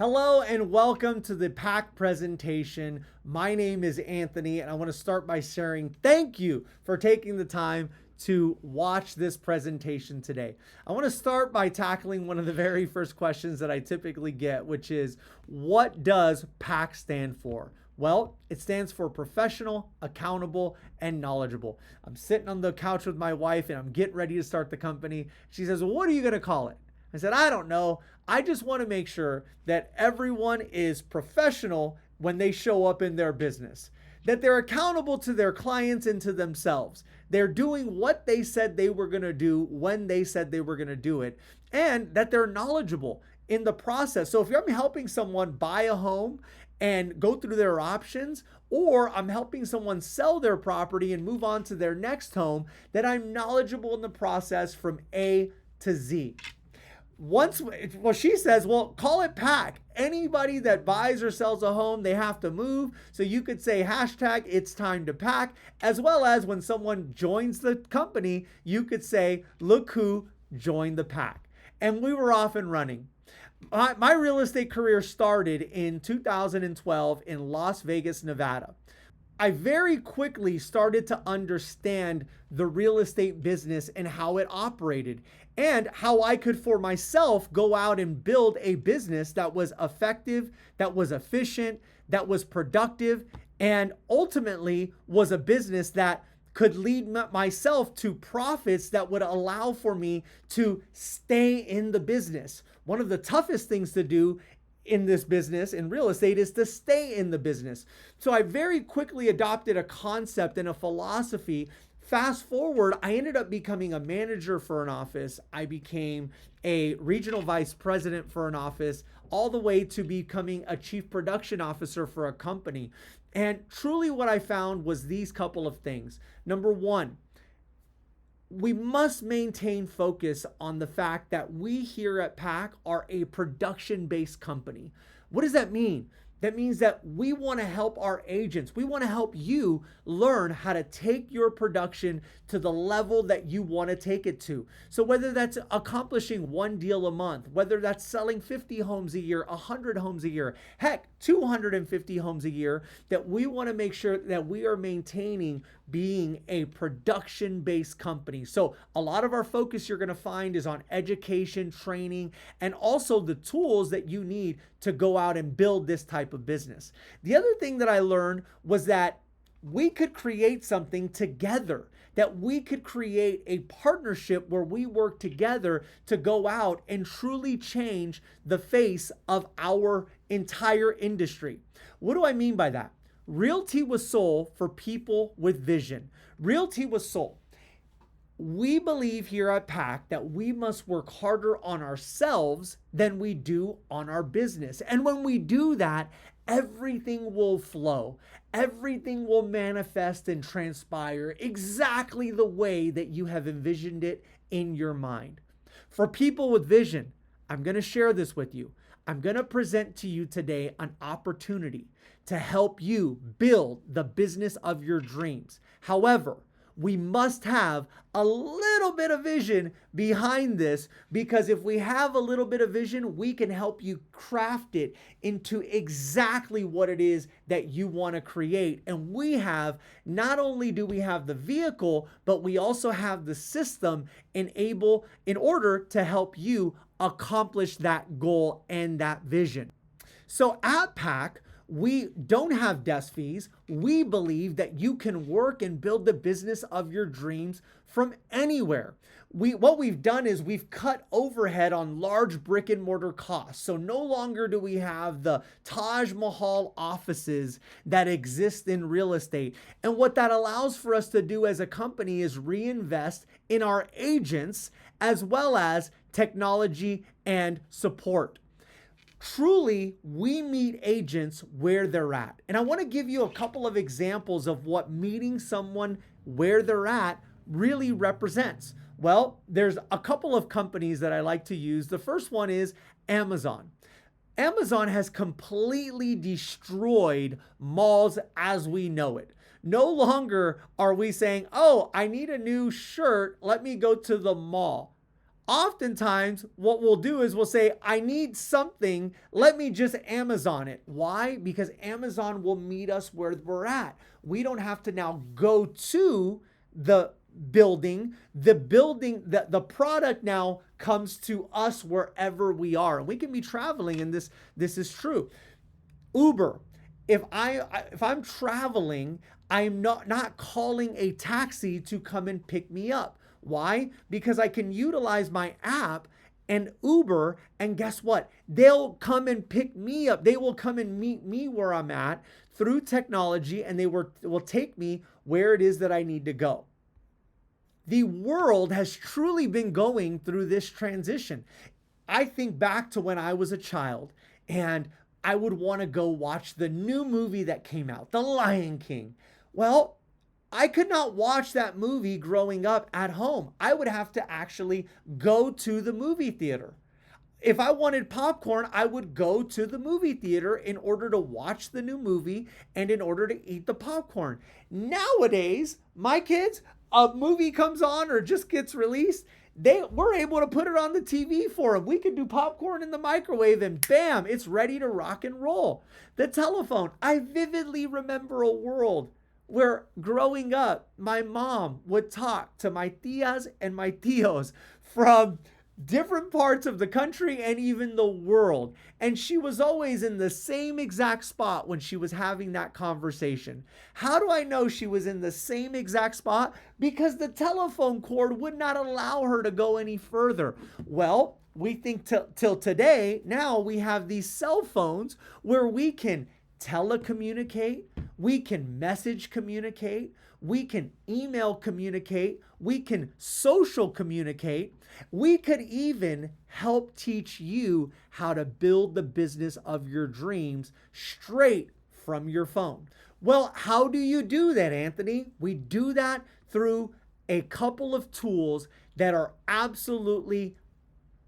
Hello and welcome to the PAK presentation. My name is Anthony and I want to start by sharing thank you for taking the time to watch this presentation today. I want to start by tackling one of the very first questions that I typically get, which is, what does PAK stand for? Well, it stands for professional, accountable, and knowledgeable. I'm sitting on the couch with my wife and I'm getting ready to start the company. She says, well, what are you going to call it? I said, I don't know. I just want to make sure that everyone is professional when they show up in their business, that they're accountable to their clients and to themselves. They're doing what they said they were going to do when they said they were going to do it, and that they're knowledgeable in the process. So if I'm helping someone buy a home and go through their options, or I'm helping someone sell their property and move on to their next home, that I'm knowledgeable in the process from A to Z. She says, well, call it PAK. Anybody that buys or sells a home, they have to move. So you could say hashtag it's time to PAK, as well as when someone joins the company, you could say, look who joined the PAK. And we were off and running. My real estate career started in 2012 in Las Vegas, Nevada. I very quickly started to understand the real estate business and how it operated, and how I could for myself go out and build a business that was effective, that was efficient, that was productive, and ultimately was a business that could lead myself to profits that would allow for me to stay in the business. One of the toughest things to do in this business, in real estate, is to stay in the business. So I very quickly adopted a concept and a philosophy. Fast forward, I ended up becoming a manager for an office. I became a regional vice president for an office, all the way to becoming a chief production officer for a company. And truly what I found was these couple of things. Number one, we must maintain focus on the fact that we here at PAK are a production-based company. What does that mean? That means that we want to help our agents. We want to help you learn how to take your production to the level that you want to take it to. So whether that's accomplishing one deal a month, whether that's selling 50 homes a year, 100 homes a year, heck, 250 homes a year, that we want to make sure that we are maintaining being a production-based company. So a lot of our focus you're going to find is on education, training, and also the tools that you need to go out and build this type of business. The other thing that I learned was that we could create something together, that we could create a partnership where we work together to go out and truly change the face of our entire industry. What do I mean by that? Realty was sold for people with vision. Realty was sold. We believe here at PAK that we must work harder on ourselves than we do on our business. And when we do that, everything will flow. Everything will manifest and transpire exactly the way that you have envisioned it in your mind. For people with vision, I'm going to share this with you. I'm going to present to you today an opportunity to help you build the business of your dreams. However, we must have a little bit of vision behind this, because if we have a little bit of vision, we can help you craft it into exactly what it is that you want to create. And we have, not only do we have the vehicle, but we also have the system in order to help you accomplish that goal and that vision. So at PAK, we don't have desk fees. We believe that you can work and build the business of your dreams from anywhere. What we've done is we've cut overhead on large brick and mortar costs. So no longer do we have the Taj Mahal offices that exist in real estate. And what that allows for us to do as a company is reinvest in our agents as well as technology and support. Truly, we meet agents where they're at. And I want to give you a couple of examples of what meeting someone where they're at really represents. Well, there's a couple of companies that I like to use. The first one is Amazon. Amazon has completely destroyed malls as we know it. No longer are we saying, oh, I need a new shirt, let me go to the mall. Oftentimes, what we'll do is we'll say, I need something. Let me just Amazon it. Why? Because Amazon will meet us where we're at. We don't have to now go to the building. The product now comes to us wherever we are. And we can be traveling, and this is true. Uber. If I'm traveling, I'm not calling a taxi to come and pick me up. Why? Because I can utilize my app and Uber, and guess what? They'll come and pick me up. They will come and meet me where I'm at through technology, and they will take me where it is that I need to go. The world has truly been going through this transition. I think back to when I was a child, and I would want to go watch the new movie that came out, The Lion King. Well, I could not watch that movie growing up at home. I would have to actually go to the movie theater. If I wanted popcorn, I would go to the movie theater in order to watch the new movie and in order to eat the popcorn. Nowadays, my kids, a movie comes on or just gets released, we're able to put it on the TV for them. We can do popcorn in the microwave and bam, it's ready to rock and roll. The telephone. I vividly remember a world where growing up, my mom would talk to my tias and my tios from different parts of the country and even the world. And she was always in the same exact spot when she was having that conversation. How do I know she was in the same exact spot? Because the telephone cord would not allow her to go any further. Well, we think till today, now we have these cell phones where we can telecommunicate, we can message communicate, we can email communicate, we can social communicate. We could even help teach you how to build the business of your dreams straight from your phone. Well, how do you do that, Anthony? We do that through a couple of tools that are absolutely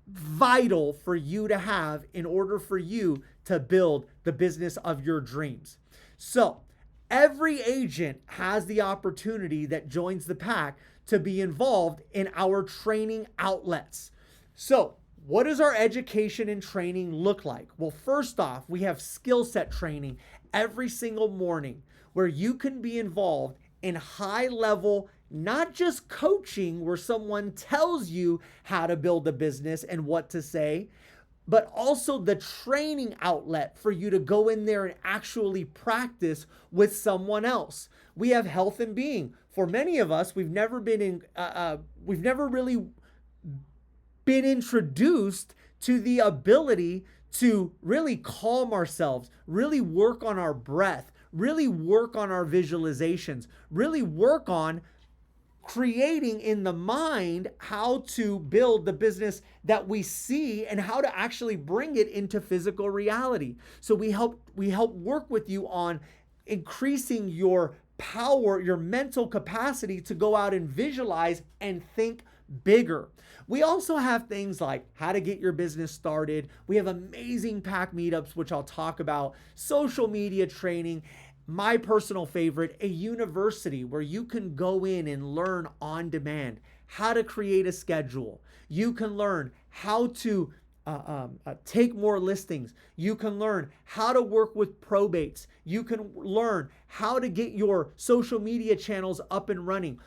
vital for you to have in order for you to build the business of your dreams. So every agent has the opportunity that joins the PAK to be involved in our training outlets. So what does our education and training look like? Well, first off, we have skill set training every single morning where you can be involved in high level, not just coaching where someone tells you how to build a business and what to say, but also the training outlet for you to go in there and actually practice with someone else. We have health and being. For many of us, we've never really been introduced to the ability to really calm ourselves, really work on our breath, really work on our visualizations, really work on creating in the mind how to build the business that we see and how to actually bring it into physical reality. So we help work with you on increasing your power, your mental capacity to go out and visualize and think bigger. We also have things like how to get your business started. We have amazing PAK meetups, which I'll talk about, social media training. My personal favorite, a university where you can go in and learn on demand how to create a schedule. You can learn how to take more listings. You can learn how to work with probates. You can learn how to get your social media channels up and running.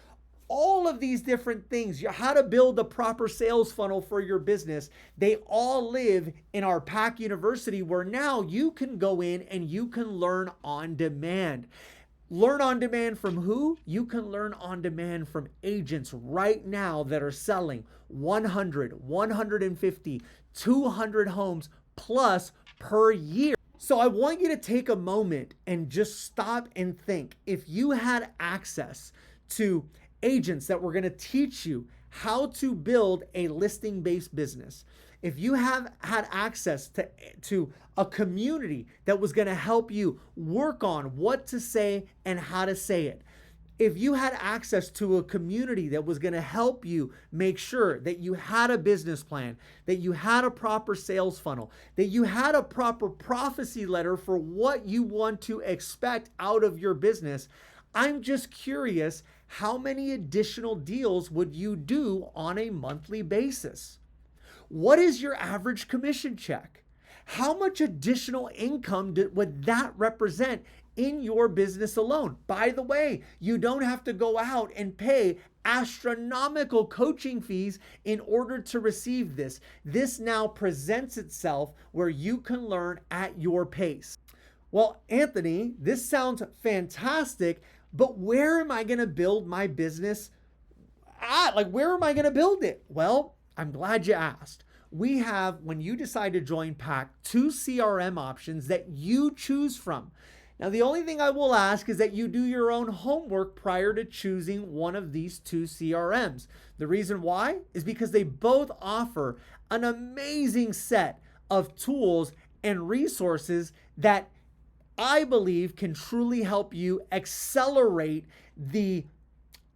All of these different things, how to build a proper sales funnel for your business, they all live in our PAK University where now you can go in and you can learn on demand. Learn on demand from who? You can learn on demand from agents right now that are selling 100, 150, 200 homes plus per year. So I want you to take a moment and just stop and think. If you had access to agents that were going to teach you how to build a listing-based business, if you have had access to a community that was going to help you work on what to say and how to say it, if you had access to a community that was going to help you make sure that you had a business plan, that you had a proper sales funnel, that you had a proper prophecy letter for what you want to expect out of your business, I'm just curious, How many additional deals would you do on a monthly basis? What is your average commission check? How much additional income would that represent in your business alone? By the way, you don't have to go out and pay astronomical coaching fees in order to receive this. This now presents itself where you can learn at your pace. Well, Anthony, this sounds fantastic, but where am I going to build my business at? Like, where am I going to build it? Well, I'm glad you asked. We have, when you decide to join PAK, 2 CRM options that you choose from. Now, the only thing I will ask is that you do your own homework prior to choosing one of these 2 CRMs. The reason why is because they both offer an amazing set of tools and resources that I believe can truly help you accelerate the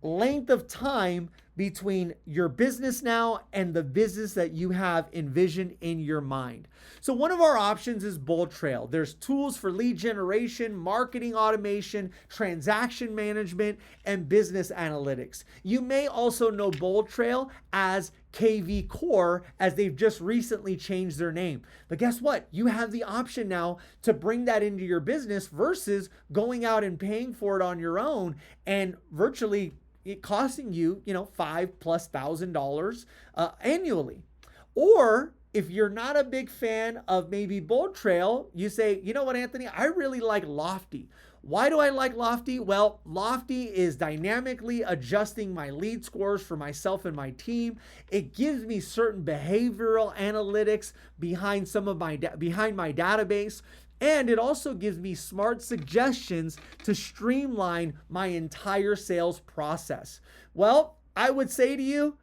length of time between your business now and the business that you have envisioned in your mind. So one of our options is Bold Trail. There's tools for lead generation, marketing automation, transaction management, and business analytics. You may also know Bold Trail as KV Core, as they've just recently changed their name. But guess what? You have the option now to bring that into your business versus going out and paying for it on your own and virtually it costing you, $5,000+ annually. Or if you're not a big fan of maybe Bold Trail, you say, you know what, Anthony, I really like Lofty. Why do I like Lofty? Well, Lofty is dynamically adjusting my lead scores for myself and my team. It gives me certain behavioral analytics behind behind my database. And it also gives me smart suggestions to streamline my entire sales process. Well, I would say to you,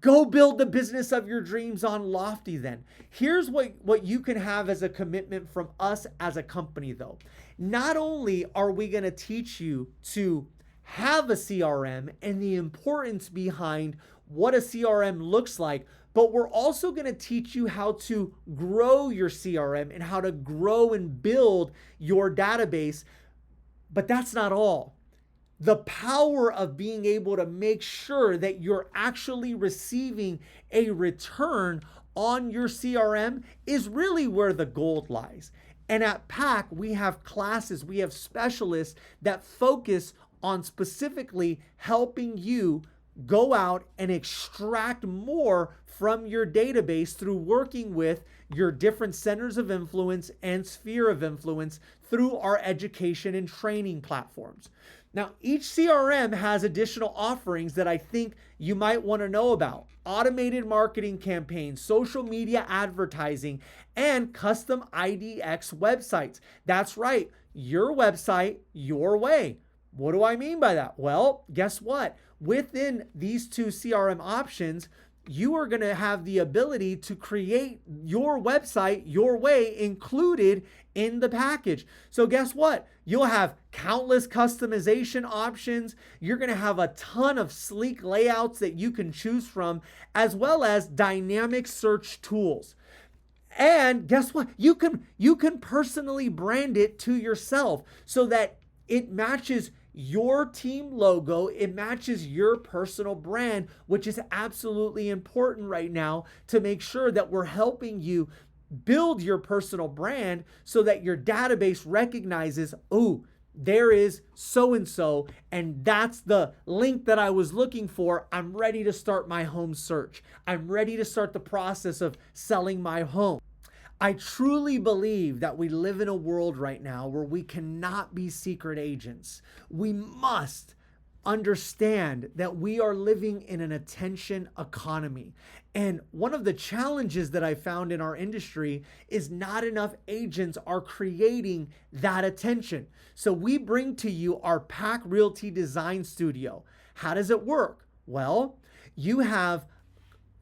go build the business of your dreams on Lofty then. Here's what you can have as a commitment from us as a company though. Not only are we going to teach you to have a CRM and the importance behind what a CRM looks like, but we're also going to teach you how to grow your CRM and how to grow and build your database. But that's not all. The power of being able to make sure that you're actually receiving a return on your CRM is really where the gold lies. And at PAK, we have classes, we have specialists that focus on specifically helping you go out and extract more from your database through working with your different centers of influence and sphere of influence through our education and training platforms. Now, each CRM has additional offerings that I think you might want to know about. Automated marketing campaigns, social media advertising, and custom IDX websites. That's right, your website, your way. What do I mean by that? Well, guess what? Within these 2 CRM options, you are going to have the ability to create your website your way included in the package. So guess what? You'll have countless customization options. You're going to have a ton of sleek layouts that you can choose from, as well as dynamic search tools. And guess what? You can personally brand it to yourself so that it matches your team logo, it matches your personal brand, which is absolutely important right now to make sure that we're helping you build your personal brand so that your database recognizes, oh, there is so-and-so, and that's the link that I was looking for. I'm ready to start my home search. I'm ready to start the process of selling my home. I truly believe that we live in a world right now where we cannot be secret agents. We must understand that we are living in an attention economy. And one of the challenges that I found in our industry is not enough agents are creating that attention. So we bring to you our PAK Realty Design Studio. How does it work? Well, you have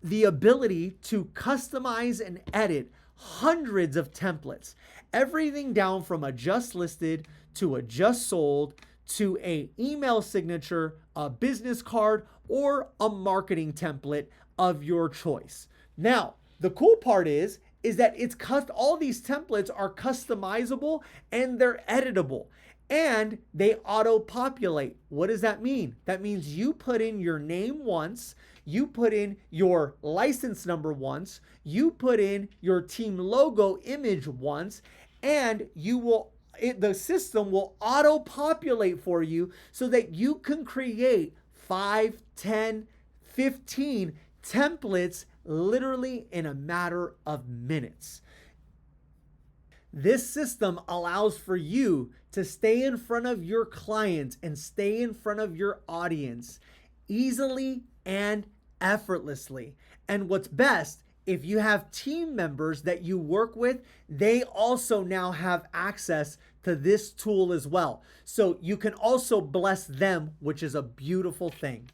the ability to customize and edit hundreds of templates, everything down from a just listed to a just sold to a email signature, a business card, or a marketing template of your choice. Now, the cool part is that all these templates are customizable and they're editable. and they auto-populate. What does that mean? That means you put in your name once, you put in your license number once, you put in your team logo image once, and the system will auto-populate for you so that you can create 5, 10, 15 templates literally in a matter of minutes. This system allows for you to stay in front of your clients and stay in front of your audience easily and effortlessly. And what's best, if you have team members that you work with, they also now have access to this tool as well. So you can also bless them, which is a beautiful thing.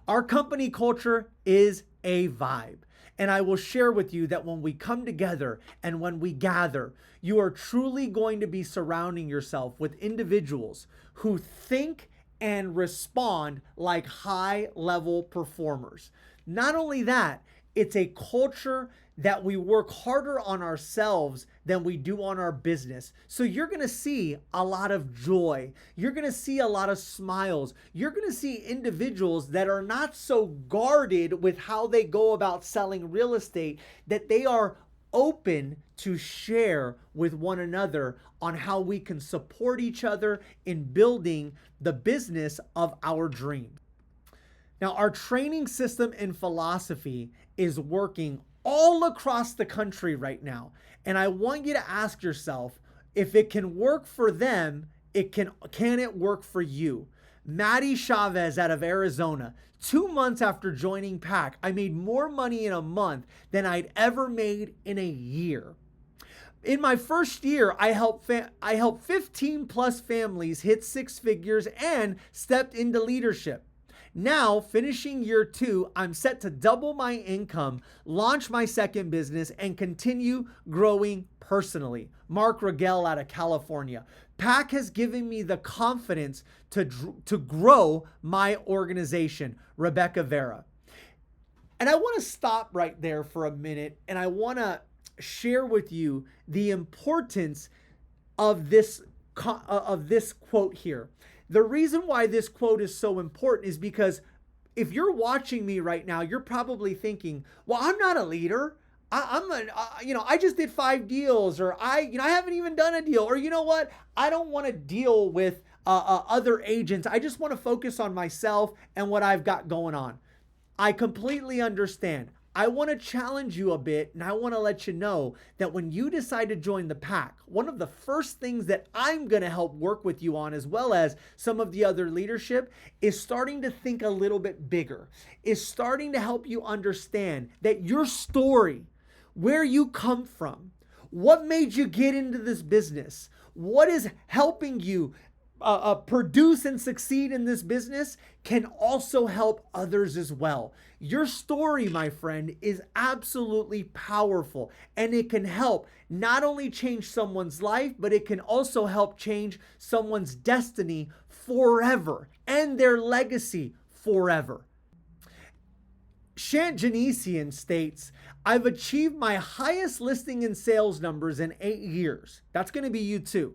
Our company culture is a vibe. And I will share with you that when we come together and when we gather, you are truly going to be surrounding yourself with individuals who think and respond like high-level performers. Not only that, it's a culture that we work harder on ourselves than we do on our business. So you're going to see a lot of joy. You're going to see a lot of smiles. You're going to see individuals that are not so guarded with how they go about selling real estate, that they are open to share with one another on how we can support each other in building the business of our dream. Now, our training system and philosophy is working all across the country right now. And I want you to ask yourself, if it can work for them, can it work for you? Maddie Chavez out of Arizona, 2 months after joining PAK, I made more money in a month than I'd ever made in a year. In my first year, I helped 15 plus families hit 6 figures and stepped into leadership. Now, finishing year 2, I'm set to double my income, launch my second business, and continue growing personally. Mark Rigel out of California. PAK has given me the confidence to grow my organization. Rebecca Vera. And I want to stop right there for a minute, and I want to share with you the importance of this quote here. The reason why this quote is so important is because if you're watching me right now, you're probably thinking, well, I'm not a leader. I just did 5 deals, or I haven't even done a deal, or you know what? I don't want to deal with other agents. I just want to focus on myself and what I've got going on. I completely understand. I want to challenge you a bit, and I want to let you know that when you decide to join the PAK, one of the first things that I'm going to help work with you on, as well as some of the other leadership, is starting to think a little bit bigger, is starting to help you understand that your story, where you come from, what made you get into this business, what is helping you produce and succeed in this business, can also help others as well. Your story, my friend, is absolutely powerful, and it can help not only change someone's life, but it can also help change someone's destiny forever and their legacy forever. Shant Janesian states, I've achieved my highest listing and sales numbers in 8 years. That's going to be you too.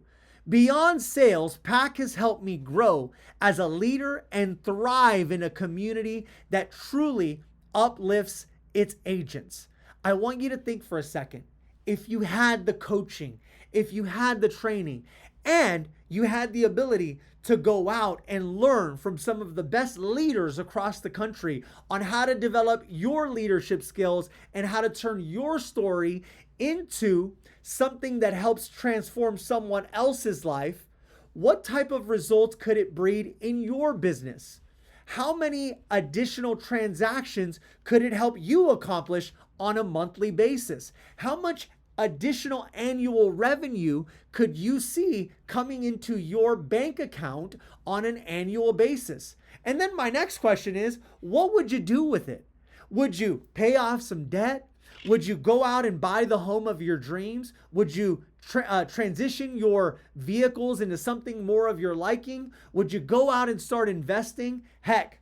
Beyond sales, PAK has helped me grow as a leader and thrive in a community that truly uplifts its agents. I want you to think for a second. If you had the coaching, if you had the training, and you had the ability to go out and learn from some of the best leaders across the country on how to develop your leadership skills and how to turn your story into something that helps transform someone else's life, what type of results could it breed in your business? How many additional transactions could it help you accomplish on a monthly basis? How much additional annual revenue could you see coming into your bank account on an annual basis? And then my next question is, what would you do with it? Would you pay off some debt? Would you go out and buy the home of your dreams? Would you transition your vehicles into something more of your liking? Would you go out and start investing? Heck,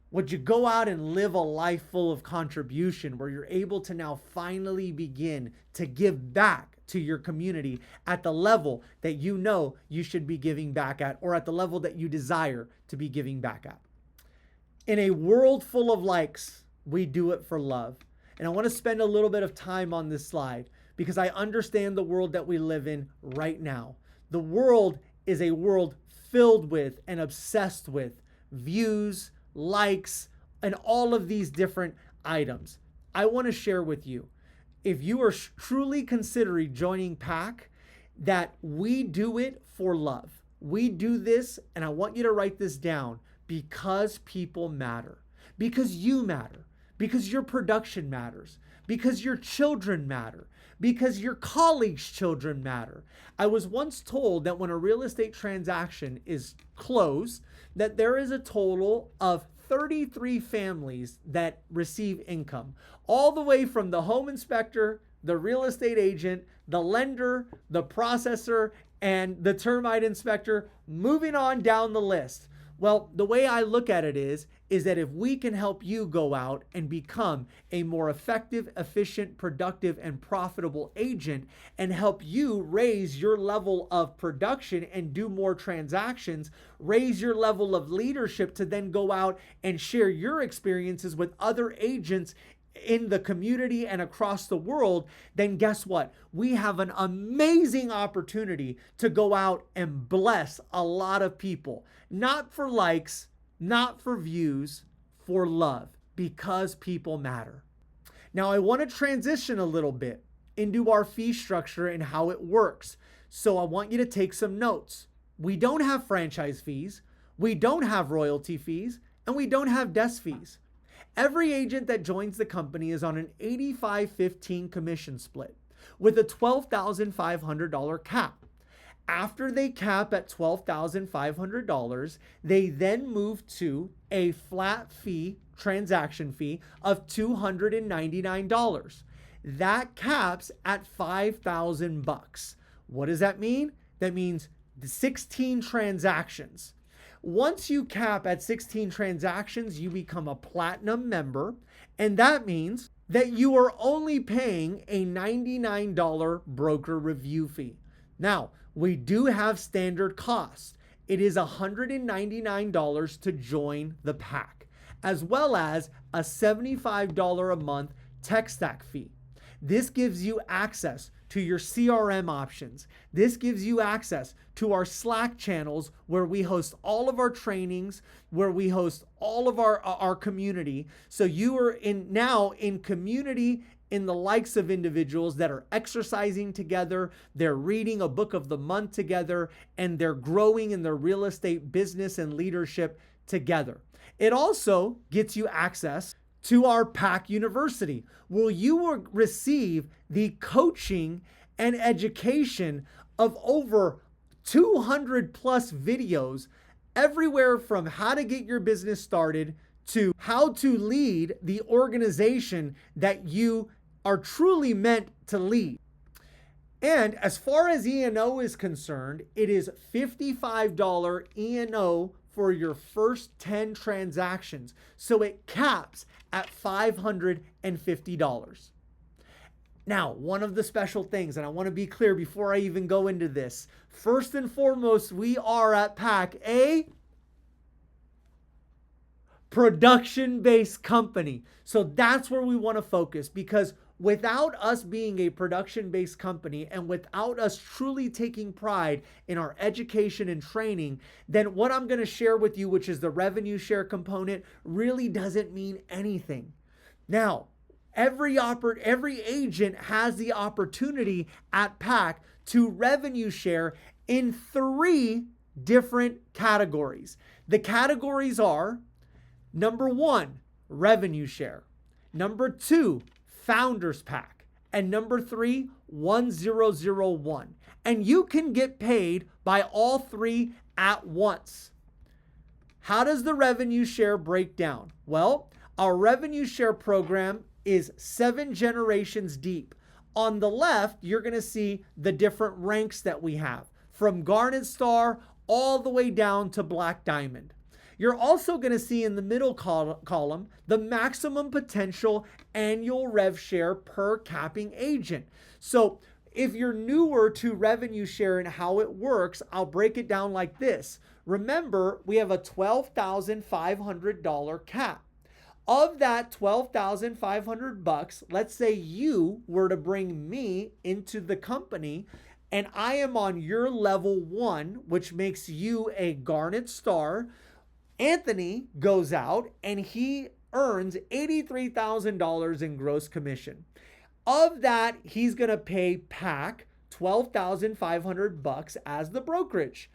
would you go out and live a life full of contribution where you're able to now finally begin to give back to your community at the level that you know you should be giving back at, or at the level that you desire to be giving back at. In a world full of likes, we do it for love. And I want to spend a little bit of time on this slide because I understand the world that we live in right now. The world is a world filled with and obsessed with views, likes, and all of these different items. I want to share with you, if you are truly considering joining PAK, that we do it for love. We do this, and I want you to write this down, because people matter, because you matter, because your production matters, because your children matter, because your colleagues' children matter. I was once told that when a real estate transaction is closed, that there is a total of 33 families that receive income, all the way from the home inspector, the real estate agent, the lender, the processor, and the termite inspector, moving on down the list. Well, the way I look at it is that if we can help you go out and become a more effective, efficient, productive, and profitable agent, and help you raise your level of production and do more transactions, raise your level of leadership to then go out and share your experiences with other agents in the community and across the world, then guess what? We have an amazing opportunity to go out and bless a lot of people. Not for likes, not for views, for love, because people matter. Now, I want to transition a little bit into our fee structure and how it works. So I want you to take some notes. We don't have franchise fees, we don't have royalty fees, and we don't have desk fees. Every agent that joins the company is on an 85-15 commission split with a $12,500 cap. After they cap at $12,500, they then move to a flat fee, transaction fee of $299. That caps at $5,000. What does that mean? That means 16 transactions. Once you cap at 16 transactions, you become a platinum member, and that means that you are only paying a $99 broker review fee. Now, we do have standard costs. It is $199 to join the PAK, as well as a $75 a month tech stack fee. This gives you access to your CRM options. This gives you access to our Slack channels where we host all of our trainings, where we host all of our community. So you are now in community in the likes of individuals that are exercising together, they're reading a book of the month together, and they're growing in their real estate business and leadership together. It also gets you access to our PAK University, where you will receive the coaching and education of over 200 plus videos, everywhere from how to get your business started to how to lead the organization that you are truly meant to lead. And as far as E&O is concerned, it is $55 E&O for your first 10 transactions. So it caps at $550. Now, one of the special things, and I want to be clear before I even go into this, first and foremost, we are at PAK a production-based company. So that's where we want to focus, because without us being a production-based company and without us truly taking pride in our education and training, then what I'm going to share with you, which is the revenue share component, really doesn't mean anything. Now, every agent has the opportunity at PAK to revenue share in 3 different categories. The categories are: number 1, revenue share; number 2, Founders Pack; and number 3, 1001. And you can get paid by all 3 at once. How does the revenue share break down? Well, our revenue share program is 7 generations deep. On the left, you're going to see the different ranks that we have, from Garnet Star all the way down to Black Diamond. You're also going to see in the middle column the maximum potential annual rev share per capping agent. So If you're newer to revenue share and how it works, I'll break it down like this. Remember, we have a $12,500 cap. Of that $12,500, let's say you were to bring me into the company and I am on your level 1, which makes you a Garnet Star. Anthony goes out and he earns $83,000 in gross commission. Of that, he's going to pay PAK $12,500 as the brokerage.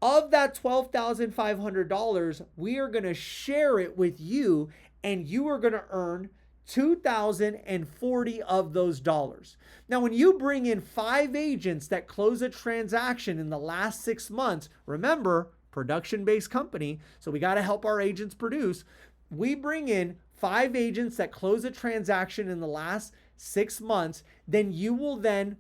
Of that $12,500, we are going to share it with you, and you are going to earn $2,040 of those dollars. Now, when you bring in 5 agents that close a transaction in the last 6 months, remember, production-based company, so we got to help our agents produce. We bring in 5 agents that close a transaction in the last 6 months, then you will then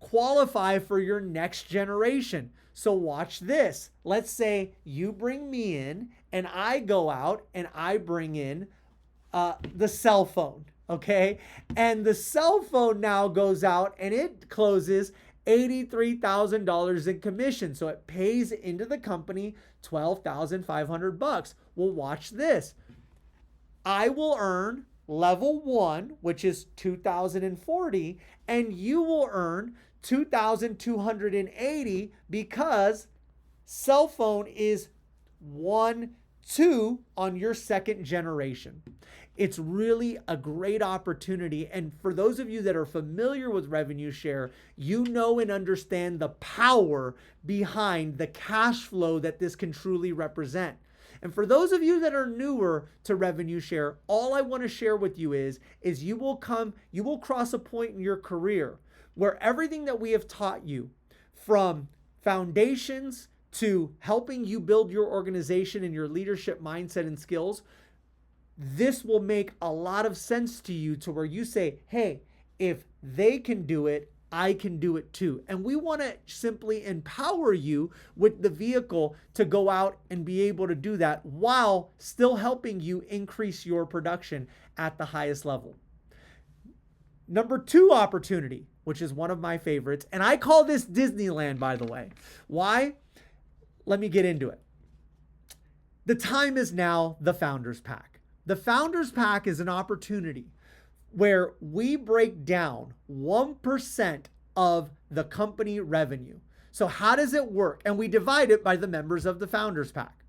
qualify for your next generation. So watch this. Let's say you bring me in and I go out and I bring in the cell phone, okay? And the cell phone now goes out and it closes $83,000 in commission. So it pays into the company $12,500. Well, watch this. I will earn level 1, which is $2,040, and you will earn $2,280 because cell phone is 1, 2 on your second generation. It's really a great opportunity. And for those of you that are familiar with revenue share, you know and understand the power behind the cash flow that this can truly represent. And for those of you that are newer to revenue share, all I want to share with you is you will cross a point in your career where everything that we have taught you, from foundations to helping you build your organization and your leadership mindset and skills, this will make a lot of sense to you, to where you say, hey, if they can do it, I can do it too. And we want to simply empower you with the vehicle to go out and be able to do that while still helping you increase your production at the highest level. Number 2 opportunity, which is one of my favorites, and I call this Disneyland, by the way. Why? Let me get into it. The time is now, the Founders Pack. The Founders Pack is an opportunity where we break down 1% of the company revenue. So how does it work? And we divide it by the members of the Founders Pack.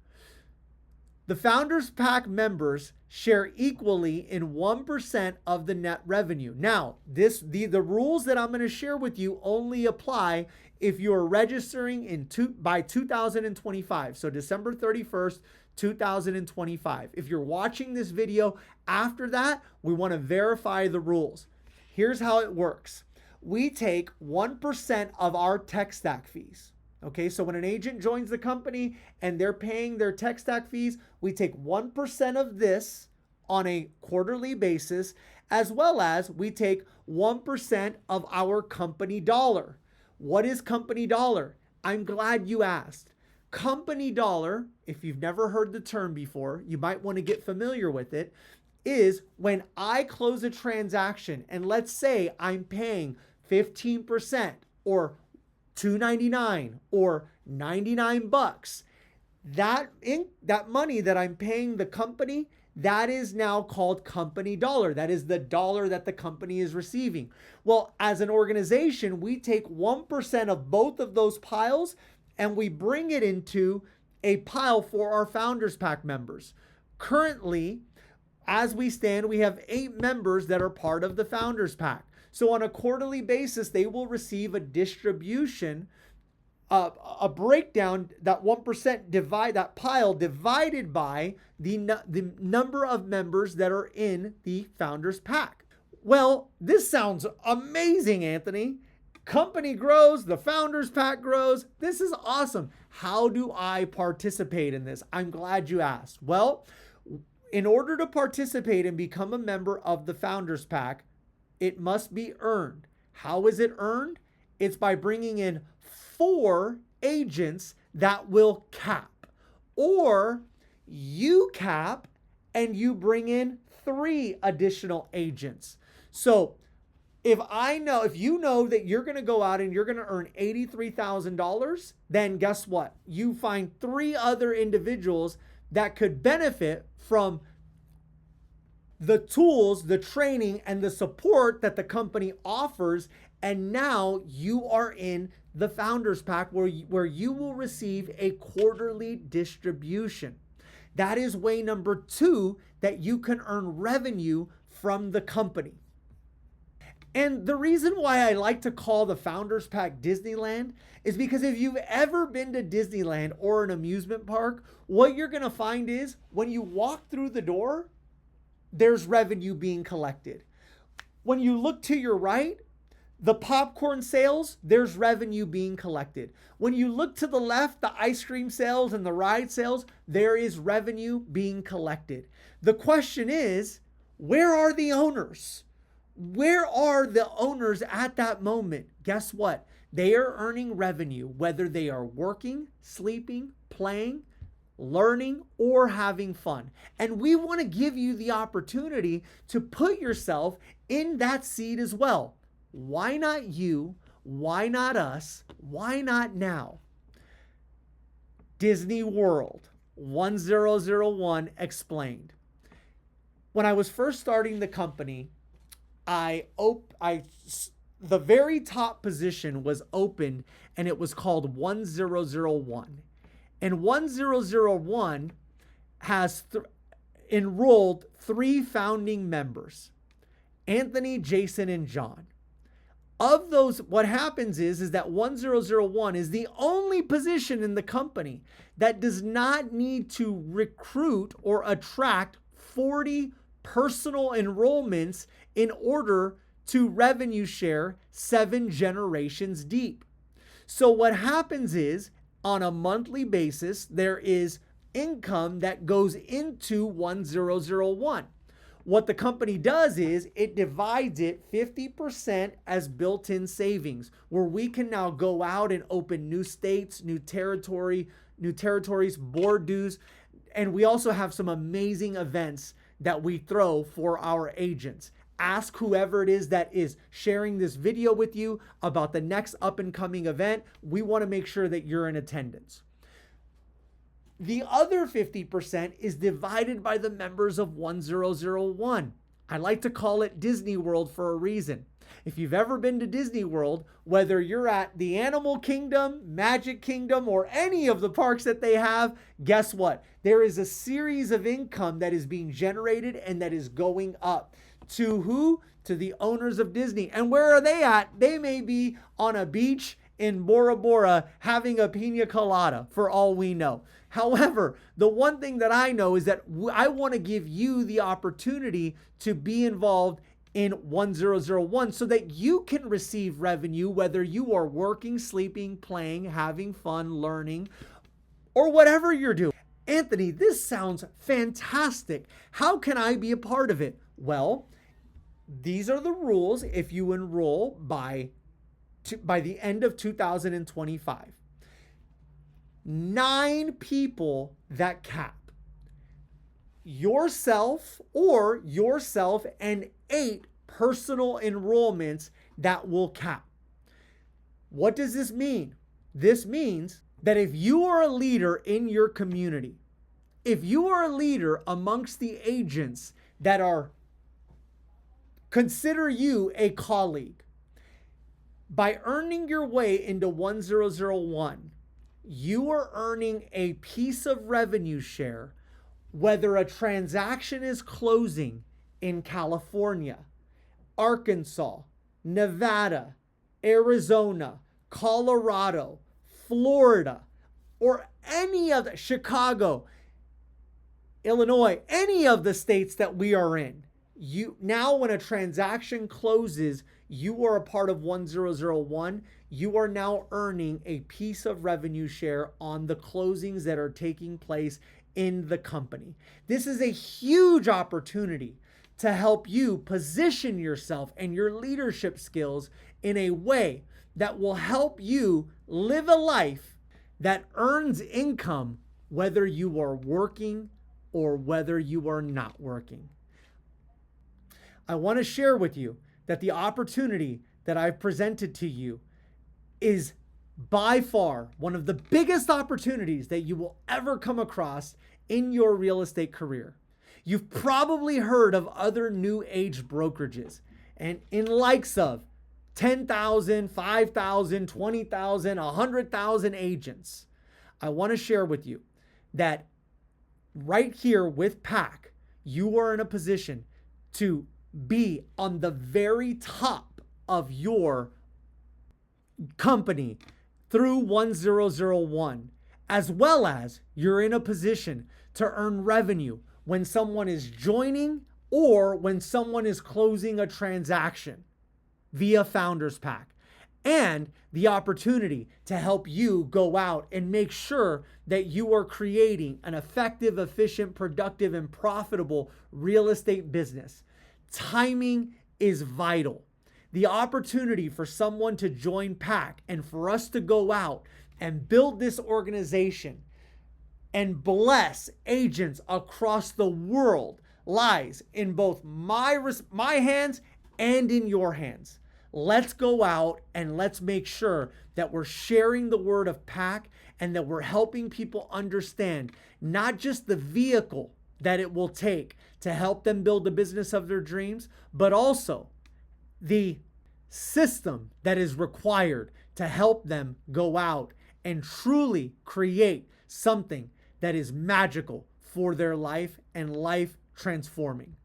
The Founders Pack members share equally in 1% of the net revenue. Now, the rules that I'm going to share with you only apply if you're registering by 2025. So December 31st, 2025. If you're watching this video after that, we want to verify the rules. Here's how it works. We take 1% of our tech stack fees. Okay, so when an agent joins the company and they're paying their tech stack fees, we take 1% of this on a quarterly basis, as well as we take 1% of our company dollar. What is company dollar? I'm glad you asked. Company dollar, if you've never heard the term before, you might want to get familiar with it, is when I close a transaction and let's say I'm paying 15% or $2.99 or $99. That money that I'm paying the company, that is now called company dollar. That is the dollar that the company is receiving. Well, as an organization, we take 1% of both of those piles and we bring it into a pile for our Founders Pack members. Currently, as we stand, we have 8 members that are part of the Founders Pack. So on a quarterly basis, they will receive a distribution, a breakdown, that 1% that pile divided by the number of members that are in the Founders Pack. Well, this sounds amazing, Anthony. Company grows, the Founders Pack grows. This is awesome. How do I participate in this? I'm glad you asked. Well, in order to participate and become a member of the Founders Pack, it must be earned. How is it earned? It's by bringing in 4 agents that will cap, or you cap and you bring in 3 additional agents. So If you know that you're going to go out and you're going to earn $83,000, then guess what? You find 3 other individuals that could benefit from the tools, the training, and the support that the company offers. And now you are in the Founders Pack where you will receive a quarterly distribution. That is way number 2 that you can earn revenue from the company. And the reason why I like to call the Founders Pack Disneyland is because if you've ever been to Disneyland or an amusement park, what you're going to find is when you walk through the door, there's revenue being collected. When you look to your right, the popcorn sales, there's revenue being collected. When you look to the left, the ice cream sales and the ride sales, there is revenue being collected. The question is, where are the owners? Where are the owners at that moment? Guess what? They are earning revenue, whether they are working, sleeping, playing, learning, or having fun. And we want to give you the opportunity to put yourself in that seat as well. Why not you? Why not us? Why not now? Disney World 1001 explained. When I was first starting the company, the very top position was open and it was called 1001. And 1001 has enrolled 3 founding members, Anthony, Jason, and John. Of those, what happens is that 1001 is the only position in the company that does not need to recruit or attract 40 personal enrollments in order to revenue share 7 generations deep. So what happens is on a monthly basis, there is income that goes into 1001. What the company does is it divides it 50% as built-in savings, where we can now go out and open new states, new territories, board dues, and we also have some amazing events that we throw for our agents. Ask whoever it is that is sharing this video with you about the next up and coming event. We want to make sure that you're in attendance. The other 50% is divided by the members of 1001. I like to call it Disney World for a reason. If you've ever been to Disney World, whether you're at the Animal Kingdom, Magic Kingdom, or any of the parks that they have, guess what? There is a series of income that is being generated and that is going up. To who? To the owners of Disney. And where are they at? They may be on a beach in Bora Bora having a pina colada for all we know. However, the one thing that I know is that I want to give you the opportunity to be involved in 1001 so that you can receive revenue, whether you are working, sleeping, playing, having fun, learning, or whatever you're doing. Anthony, this sounds fantastic. How can I be a part of it? Well, these are the rules if you enroll by the end of 2025. 9 people that cap. Yourself and 8 personal enrollments that will cap. What does this mean? This means that if you are a leader in your community, if you are a leader amongst the agents that consider you a colleague, by earning your way into 1001, you are earning a piece of revenue share, whether a transaction is closing in California, Arkansas, Nevada, Arizona, Colorado, Florida, or any other, Chicago, Illinois, any of the states that we are in. Now when a transaction closes, you are a part of 1001. You are now earning a piece of revenue share on the closings that are taking place in the company. This is a huge opportunity to help you position yourself and your leadership skills in a way that will help you live a life that earns income, whether you are working or whether you are not working. I want to share with you that the opportunity that I've presented to you is by far one of the biggest opportunities that you will ever come across in your real estate career. You've probably heard of other new age brokerages and in likes of 10,000, 5,000, 20,000, 100,000 agents. I want to share with you that right here with PAK, you are in a position to be on the very top of your company through 1001, as well as you're in a position to earn revenue when someone is joining or when someone is closing a transaction via Founders Pack, and the opportunity to help you go out and make sure that you are creating an effective, efficient, productive, and profitable real estate business. Timing is vital. The opportunity for someone to join PAK and for us to go out and build this organization and bless agents across the world lies in both my hands and in your hands. Let's go out and let's make sure that we're sharing the word of PAK and that we're helping people understand not just the vehicle that it will take to help them build the business of their dreams, but also the system that is required to help them go out and truly create something that is magical for their life and life transforming.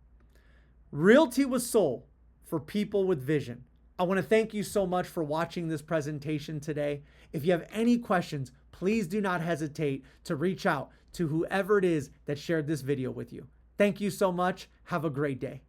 Realty with soul for people with vision. I want to thank you so much for watching this presentation today. If you have any questions, please do not hesitate to reach out to whoever it is that shared this video with you. Thank you so much. Have a great day.